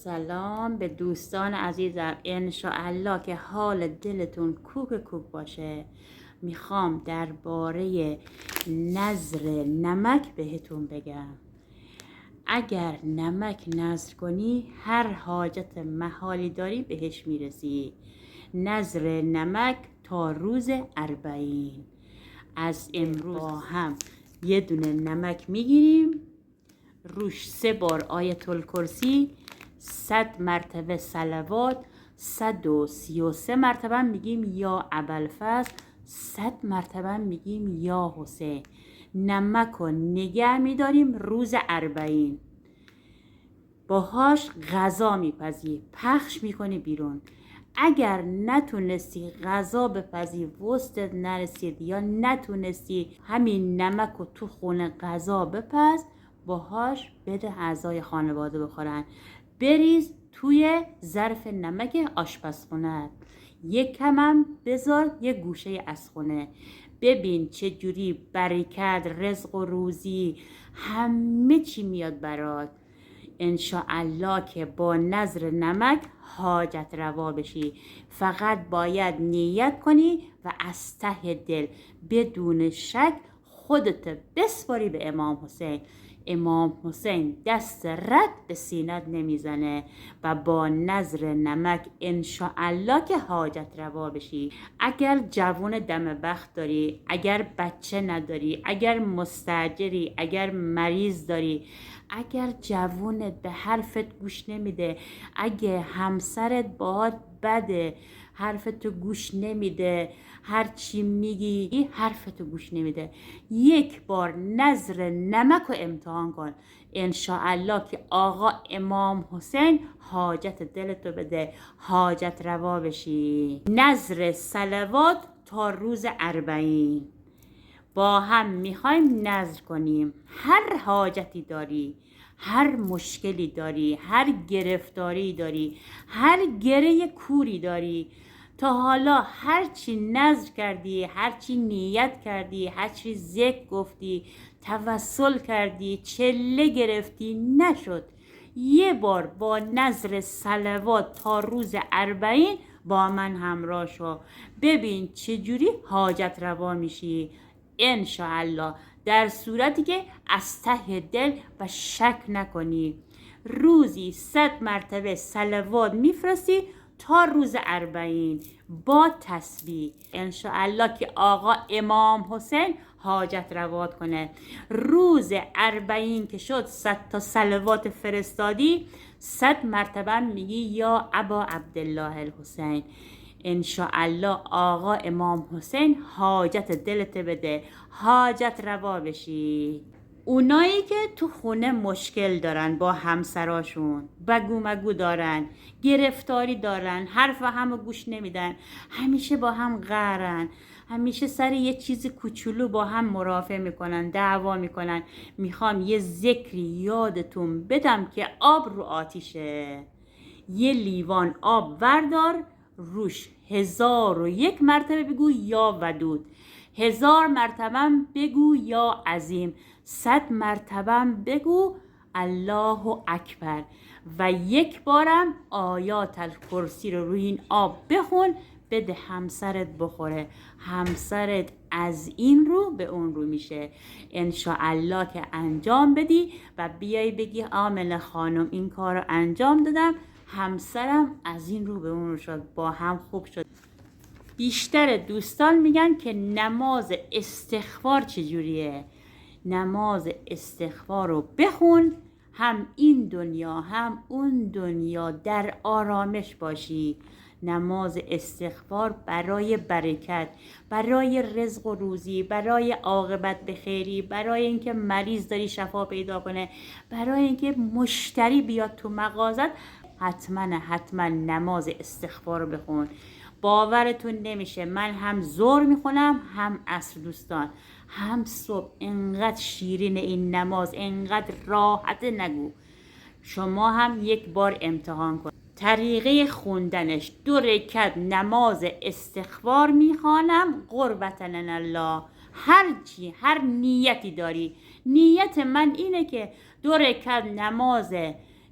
سلام به دوستان عزیزم. انشاءالله که حال دلتون کوک باشه. میخوام درباره نذر نمک بهتون بگم. اگر نمک نذر کنی هر حاجت محالی داری بهش میرسی. نذر نمک تا روز 40. از امروز با هم یه دونه نمک میگیریم، روش 3 بار آیت الکرسی، 100 مرتبه صلوات، 133 مرتبه میگیم یا ابوالفضل، 100 مرتبه میگیم یا حسین. نمک رو نگه میداریم روز 40. باهاش غذا میپزی، پخش میکنی بیرون. اگر نتونستی غذا بپزی، وسطت نرسید یا نتونستی همین نمک رو تو خونه غذا بپز، باهاش بده اعضای خانواده بخورن. بریز توی ظرف نمک آشپزخونه‌ات، یک کمم بذار یه گوشه از خونه. ببین چه جوری برکت، رزق و روزی همه چی میاد برات. انشاءالله که با نذر نمک حاجت روا بشی. فقط باید نیت کنی و از ته دل بدون شک خودت بسپاری به امام حسین. امام حسین دست رد به سینت نمیزنه و با نذر نمک انشاءالله که حاجت روا بشی. اگر جوون دم بخت داری، اگر بچه نداری، اگر مستاجری، اگر مریض داری، اگر جوونت به حرفت گوش نمیده، اگه همسرت باهات بده، حرفتو گوش نمیده، هر چی میگی حرفتو گوش نمیده، یک بار نذر نمک رو امتحان کن. انشاءالله که آقا امام حسین حاجت دلتو بده، حاجت روا بشی. نذر صلوات تا روز 40 با هم میخوایم نذر کنیم. هر حاجتی داری، هر مشکلی داری، هر گرفتاری داری، هر گره کوری داری، تا حالا هر چی نذر کردی، هر چی نیت کردی، هر چی ذکر گفتی، توسل کردی، چله گرفتی، نشد، یه بار با نذر صلوات تا روز 40 با من همراه شو. ببین چجوری حاجت روا میشی. انشاءالله در صورتی که از ته دل و شک نکنی. روزی 100 مرتبه صلوات میفرستی تا روز 40 با تسبیح. انشاءالله که آقا امام حسین حاجت روات کنه. روز 40 که شد 100 تا صلوات فرستادی، 100 مرتبه میگی یا ابا عبدالله الحسین. انشاءالله آقا امام حسین حاجت دلت بده، حاجت روا بشی. اونایی که تو خونه مشکل دارن با همسراشون، بگو مگو دارن، گرفتاری دارن، حرف همو گوش نمیدن، همیشه با هم قهرن، همیشه سر یه چیز کوچولو با هم مرافعه میکنن، دعوا میکنن، میخوام یه ذکری یادتون بدم که آب رو آتیشه. یه لیوان آب وردار، روش 1001 مرتبه بگو یا ودود، 1000 مرتبه بگو یا عظیم، 100 مرتبه بگو الله اکبر و یک بارم آیات الکرسی رو روی این آب بخون، بده همسرت بخوره. همسرت از این رو به اون رو میشه. انشاءالله که انجام بدی و بیای بگی آمنه خانم این کار رو انجام دادم، همسرم از این رو به اون رو شد، با هم خوب شد. بیشتر دوستان میگن که نماز استغفار چجوریه. نماز استغفار رو بخون، هم این دنیا هم اون دنیا در آرامش باشی. نماز استغفار برای برکت، برای رزق و روزی، برای عاقبت به خیری، برای اینکه مریض داری شفا پیدا کنه، برای اینکه مشتری بیاد تو مغازت. حتما نماز استغفار رو بخون. باورتون نمیشه، من هم ظهر میخونم هم عصر دوستان، هم صبح. انقدر شیرین این نماز، انقدر راحت نگو. شما هم یک بار امتحان کن. طریقه خوندنش 2 رکعت نماز استغفار میخوانم قربتن الله. هر نیتی داری. نیت من اینه که 2 رکعت نماز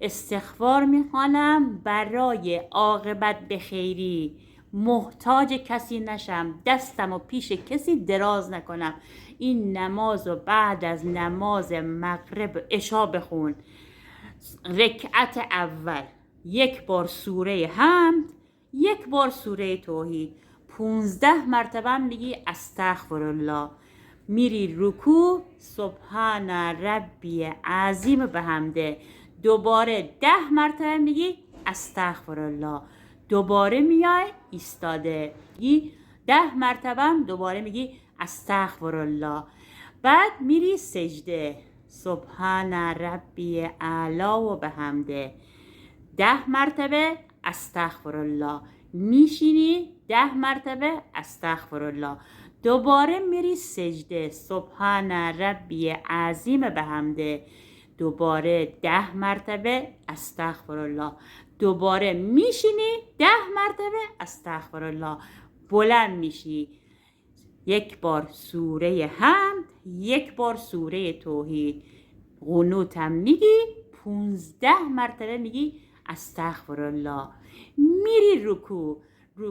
استغفار میخوانم برای عاقبت به خیری، محتاج کسی نشم، دستم و پیش کسی دراز نکنم. این نماز و بعد از نماز مغرب عشا بخون. رکعت اول 1 بار سوره حمد، 1 بار سوره توحید، 15 مرتبه میگی استغفرالله. میری رکوع، سبحان ربی عظیم بحمده، دوباره 10 مرتبه میگی استغفرالله. دوباره میای ایستاده میگی 10 مرتبه، دوباره میگی استغفرالله. بعد میری سجده، سبحان ربی اعلی و بحمده، 10 مرتبه استغفرالله. میشینی 10 مرتبه استغفرالله. دوباره میری سجده، سبحان ربی عظیم بحمده، دوباره 10 مرتبه استغفرالله. دوباره میشینی 10 مرتبه استغفرالله. بلند میشی، 1 بار سوره حمد، 1 بار سوره توحید، قنوت هم میگی، 15 مرتبه میگی استغفرالله. میری رکوع،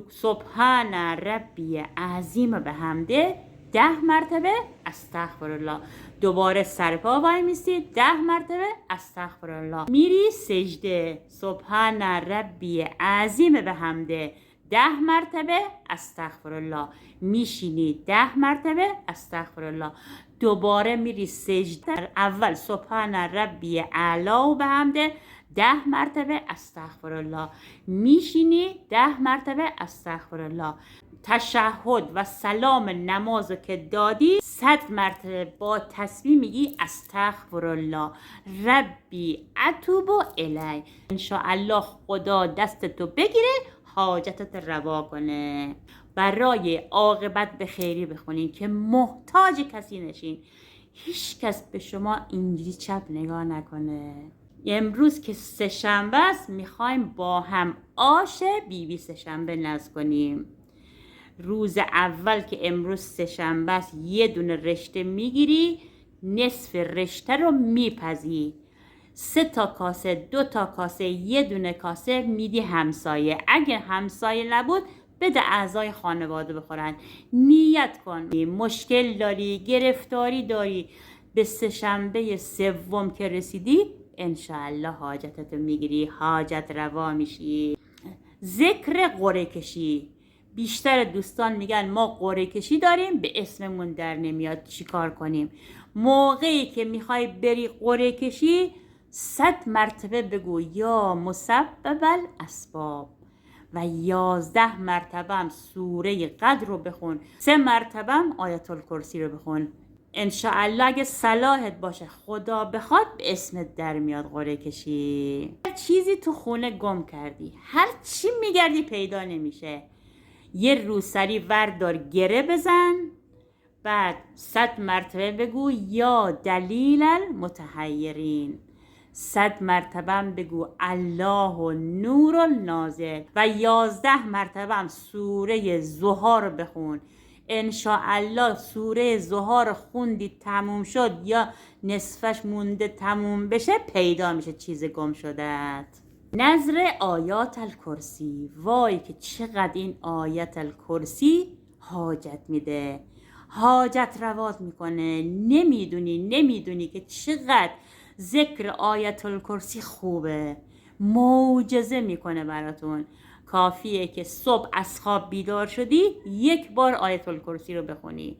سبحان ربی عظیم بحمده، 10 مرتبه استغفرالله. دوباره سرپا وای میستی، 10 مرتبه استغفرالله. میری سجده، سبحان ربی عظیم بحمده، 10 مرتبه استغفرالله. میشینی 10 مرتبه استغفرالله. دوباره میری سجده، اول سبحان ربی اعلی و بحمده، 10 مرتبه استغفرالله. میشینی 10 مرتبه استغفرالله. تشهد و سلام نمازو که دادی 100 مرتبه با تسبیح میگی استغفرالله ربی اتوب الی. انشاءالله خدا دستتو بگیره، حاجتت روا کنه. برای عاقبت به خیری بخونین که محتاج کسی نشین، هیچ کس به شما اینجوری چپ نگاه نکنه. امروز که سه‌شنبه است، میخوایم با هم آش بیبی سه‌شنبه نذر کنیم. روز اول که امروز سه‌شنبه است، 1 دونه رشته میگیری، نصف رشته رو میپزی، 3 تا کاسه، 2 تا کاسه، 1 دونه کاسه میدی همسایه. اگه همسایه نبود بده اعضای خانواده بخورن. نیت کن مشکل داری، گرفتاری داری، به سه‌شنبه سوم که رسیدی انشاءالله حاجتتو میگیری، حاجت روا میشی. ذکر قرعه کشی، بیشتر دوستان میگن ما قرعه کشی داریم به اسممون در نمیاد، چیکار کنیم؟ موقعی که میخوای بری قرعه کشی 100 مرتبه بگو یا مسبب الاسباب و 11 مرتبه هم سوره قدر رو بخون، 3 مرتبه هم آیت الکرسی رو بخون. انشاءالله اگه صلاحت باشه خدا بخواد به اسمت در میاد قرعه کشی. هر چیزی تو خونه گم کردی، هر چی میگردی پیدا نمیشه، یه روسری وردار گره بزن، بعد 100 مرتبه بگو یا دلیل المتحیرین، 100 مرتبه هم بگو الله نور النازل و 11 مرتبه هم سوره ضحی رو بخون. انشاءالله سوره ضحی رو خوندی تموم شد یا نصفش مونده تموم بشه، پیدا میشه چیز گم شدهت. نظر آیات الکرسی، وای که چقدر این آیات الکرسی حاجت میده، حاجت رواز میکنه. نمیدونی که چقدر ذکر آیت الکرسی خوبه، معجزه میکنه براتون. کافیه که صبح از خواب بیدار شدی 1 بار آیت الکرسی رو بخونی،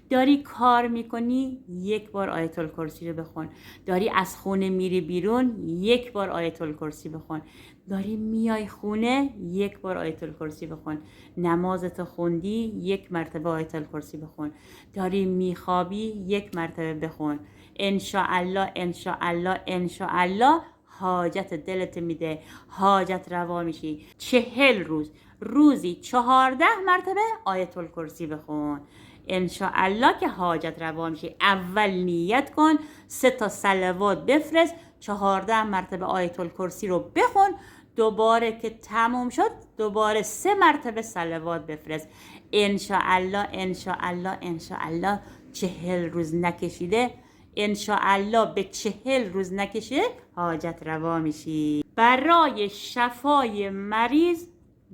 داری کار میکنی 1 بار آیت الکرسی رو بخون، داری از خونه میری بیرون 1 بار آیت الکرسی بخون، داری میای خونه 1 بار آیت الکرسی بخون، نمازتو خوندی 1 مرتبه آیت الکرسی بخون، داری میخوابی 1 مرتبه بخون. انشاءالله انشاءالله انشاءالله حاجت دلت میده، حاجت روا میشی. 40 روز، روزی 14 مرتبه آیت الکرسی بخون، انشاءالله که حاجت روا میشی. اول نیت کن، 3 تا صلوات بفرست، 14 مرتبه آیت الکرسی رو بخون، دوباره که تموم شد دوباره 3 مرتبه صلوات بفرست. انشاءالله انشاءالله انشاءالله 40 روز نکشیده انشاءالله به 40 روز نکشه حاجت روا میشی. برای شفای مریض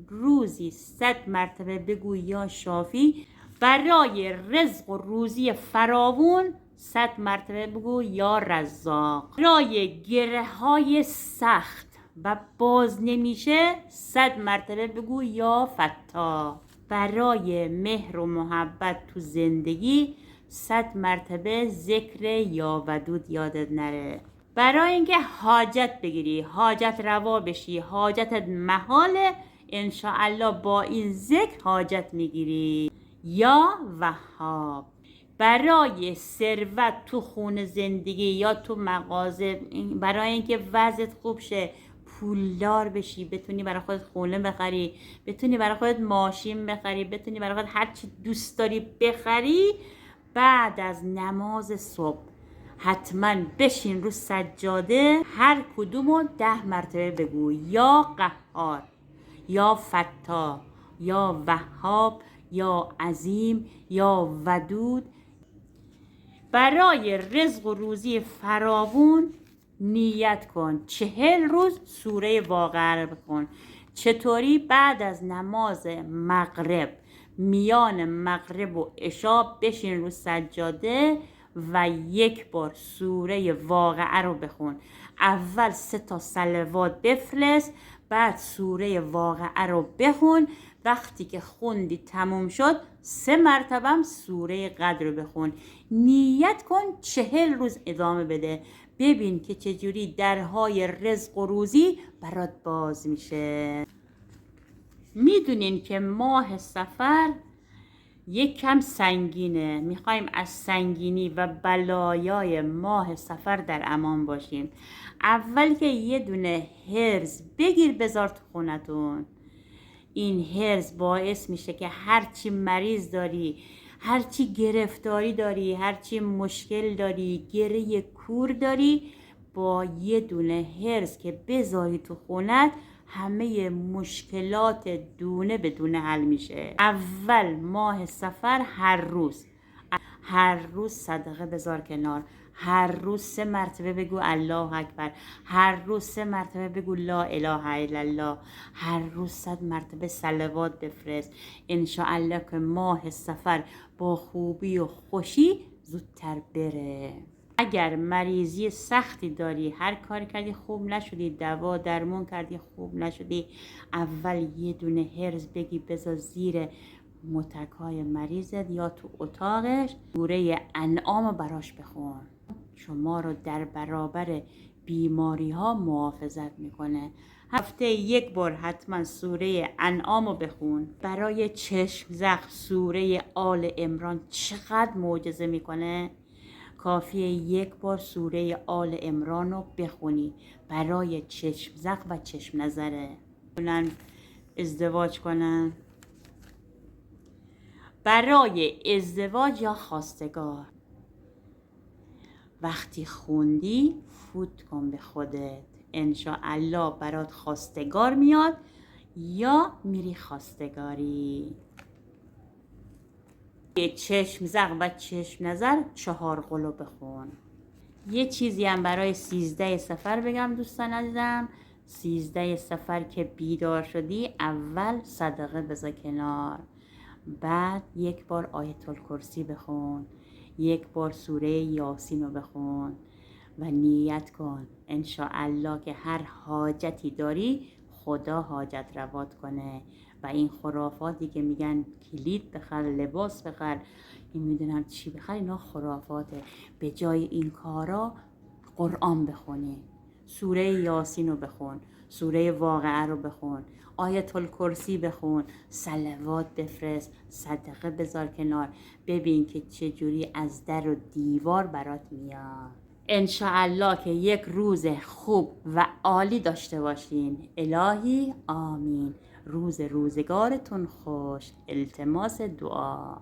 روزی 100 مرتبه بگو یا شافی. برای رزق و روزی فراوون 100 مرتبه بگو یا رزاق. برای گره های سخت و باز نمیشه 100 مرتبه بگو یا فتاح. برای مهر و محبت تو زندگی 100 مرتبه ذکر یا ودود یادت نره. برای اینکه حاجت بگیری، حاجت روا بشی، حاجتت محاله، انشاءالله با این ذکر حاجت میگیری. یا وهاب. برای ثروت تو خون زندگی یا تو مغازه، برای اینکه وضعت خوب شه، پولدار بشی، بتونی برای خودت خونه بخری، بتونی برای خودت ماشین بخری، بتونی برای خودت هر چی دوست داری بخری، بعد از نماز صبح حتما بشین رو سجاده، هر کدومو 10 مرتبه بگو. یا قهار، یا فتاح، یا وهاب، یا عظیم، یا ودود. برای رزق و روزی فراوون نیت کن 40 روز سوره واقعه رو بخون. چطوری؟ بعد از نماز مغرب، میان مغرب و عشا بشین رو سجاده و 1 بار سوره واقعه رو بخون. اول 3 تا صلوات بفرست، بعد سوره واقعه رو بخون. وقتی که خوندی تموم شد 3 مرتبه هم سوره قدر رو بخون. نیت کن 40 روز ادامه بده، ببین که چجوری درهای رزق و روزی برات باز میشه. میدونین که ماه صفر یک کم سنگینه، میخوایم از سنگینی و بلایای ماه صفر در امان باشیم. اول که یه دونه هرز بگیر بذار تو خونتون. این هرز باعث میشه که هرچی مریض داری، هرچی گرفتاری داری، هرچی مشکل داری، گره کور داری، با یه دونه هرز که بذاری تو خونت همه مشکلات دونه به دونه حل میشه. اول ماه صفر هر روز صدقه بذار کنار، هر روز 3 مرتبه بگو الله اکبر، هر روز 3 مرتبه بگو لا اله الا الله، هر روز 100 مرتبه صلوات بفرست. انشاءالله که ماه صفر با خوبی و خوشی زودتر بره. اگر مریضی سختی داری، هر کاری کردی خوب نشدی، دوا درمون کردی خوب نشدی، اول یه دونه هرز بگی بذار زیر متکای مریضت یا تو اتاقش، سوره انعام براش بخون. شما رو در برابر بیماری ها محافظت میکنه. هفته 1 بار حتما سوره انعام رو بخون. برای چشم زخم سوره آل عمران چقدر معجزه میکنه. کافیه 1 بار سوره آل عمران رو بخونی برای چشم زخم و چشم نظره. ازدواج کنن. برای ازدواج یا خواستگار وقتی خوندی فوت کن به خودت، انشاءالله برات خواستگار میاد یا میری خواستگاری. چشم زخم و چشم نظر 4 قلو بخون. یه چیزی هم برای 13 صفر بگم دوستان عزیزم. 13 صفر که بیدار شدی اول صدقه بذار کنار، بعد 1 بار آیت الکرسی بخون، 1 بار سوره یاسین رو بخون و نیت کن انشاءالله که هر حاجتی داری خدا حاجت روات کنه. و این خرافاتی که میگن کلید بخر، لباس بخر، این میدونم چی بخر، اینا خرافاته. به جای این کارا قرآن بخونی، سوره یاسین رو بخون، سوره واقعه رو بخون، آیت الکرسی بخون، صلوات بفرست، صدقه بذار کنار، ببین که چجوری از در و دیوار برات میاد. انشاءالله که یک روز خوب و عالی داشته باشین. الهی آمین. روزگارتون خوش. التماس دعا.